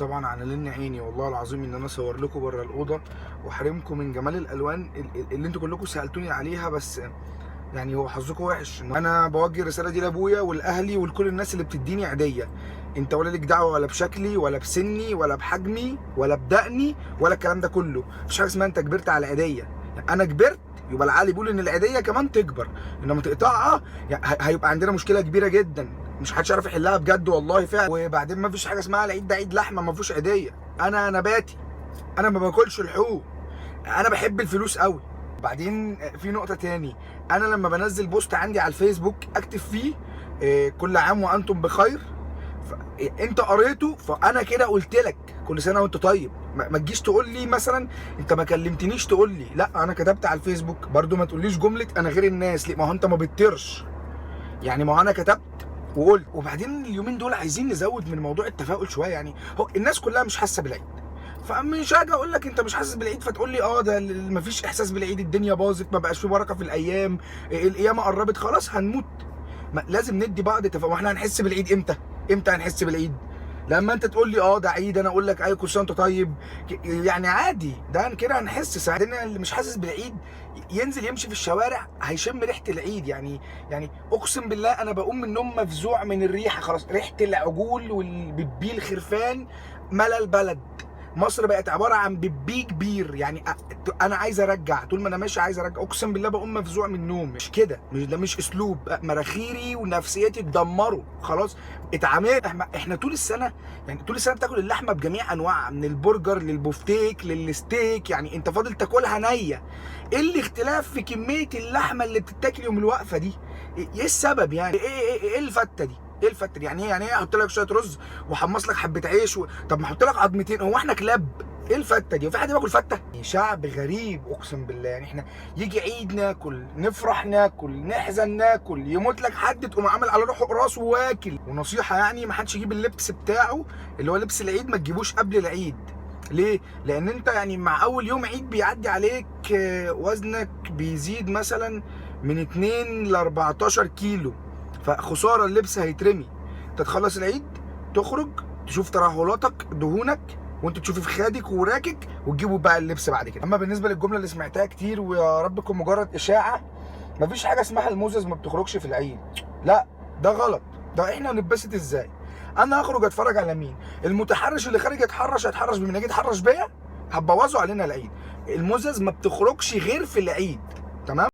طبعا على لن عيني والله العظيم ان انا اصور لكم بره الاوضه واحرمكم من جمال الالوان اللي انتوا كلكم سالتوني عليها، بس يعني هو حظكم وحش. انا بوجه الرساله دي لابويا ولاهلي ولكل الناس اللي بتديني عيديه. انت ولا ليك دعوه ولا بشكلي ولا بسني ولا بحجمي ولا بدقني ولا الكلام ده كله. مفيش حاجه اسمها انت كبرت على عيديه. انا كبرت يبقى العقل بيقول ان العيديه كمان تكبر، انما تقطعها يعني هيبقى عندنا مشكله كبيره جدا، مش حدش يعرف يحلها بجد والله فعلا. وبعدين ما فيش حاجه اسمها العيد ده عيد لحمه ما فيهوش عيديه. انا نباتي، انا ما باكلش لحوم، انا بحب الفلوس قوي. بعدين في نقطه تاني، انا لما بنزل بوست عندي على الفيسبوك اكتب فيه كل عام وانتم بخير، انت قريته فانا كده قلت لك كل سنه وانت طيب. ما تجيش تقول لي مثلا انت ما كلمتنيش تقول لي لا انا كتبت على الفيسبوك، برضو ما تقوليش جمله انا غير الناس. ليه؟ ما هو انت ما بتطرش يعني، ما هو انا كتبت وقلت. وبعدين اليومين دول عايزين نزود من موضوع التفاؤل شويه، يعني هو الناس كلها مش حاسه بالعيد، فمش هاجي اقول لك انت مش حاسس بالعيد فتقول لي ده مفيش احساس بالعيد، الدنيا باظت، ما بقاش في بركه في الايام، القيامه قربت خلاص هنموت. لازم ندي بعض تفاؤل. واحنا هنحس بالعيد امتى؟ امتى هنحس بالعيد؟ لما انت تقول لي ده عيد انا اقول لك ايوه كل سنه وانت طيب، يعني عادي ده كده هنحس ساعتها. اللي مش حاسس بالعيد ينزل يمشي في الشوارع هيشم ريحه العيد. يعني اقسم بالله انا بقوم من النوم مفزوع من الريحه، خلاص ريحه العجول والبيبي الخرفان ملا البلد. مصر بقت عباره عن بيبي كبير، يعني انا عايز ارجع، طول ما انا ماشي عايز ارجع. اقسم بالله بقوم مفزوع من النوم. مش كده، ده مش اسلوب. مراخيري ونفسيتي اتدمروا خلاص، اتعاملت. احنا طول السنه، يعني طول السنه بتاكل اللحمه بجميع انواعها، من البرجر للبوفتيك للستيك، يعني انت فاضل تاكلها نيه. ايه الاختلاف في كميه اللحمه اللي بتتاكل يوم الوقفه دي؟ ايه السبب يعني؟ ايه الفته دي؟ ايه الفته دي؟ يعني ايه احط لك شويه رز واحمص لك حبه عيش طب ما احط لك عظمتين، هو احنا كلاب؟ ايه الفته دي؟ وفي حد بياكل فته؟ شعب غريب اقسم بالله. يعني احنا يجي عيد ناكل، نفرح ناكل، نحزن ناكل، يموت لك حد تقوم عامل على روحه راسه واكل. ونصيحه يعني ما حدش يجيب اللبس بتاعه اللي هو لبس العيد ما تجيبوش قبل العيد. ليه؟ لان انت يعني مع اول يوم عيد بيعدي عليك وزنك بيزيد مثلا من 2 ل 14 كيلو، فخساره اللبس هيترمي. انت تخلص العيد تخرج تشوف ترهلاتك دهونك وانت تشوفي في خادك وراكك وتجيبوا بقى اللبس بعد كده. اما بالنسبه للجمله اللي سمعتها كتير ويا رب تكون مجرد اشاعه، مفيش حاجه اسمها الموزز ما بتخرجش في العيد، لا ده غلط. ده احنا هنتبسط ازاي؟ انا هخرج اتفرج على مين؟ المتحرش اللي خارج يتحرش هيتحرش بمين؟ يجي يتحرش بيا؟ هتبوظوا علينا العيد. الموزز ما بتخرجش غير في العيد، تمام؟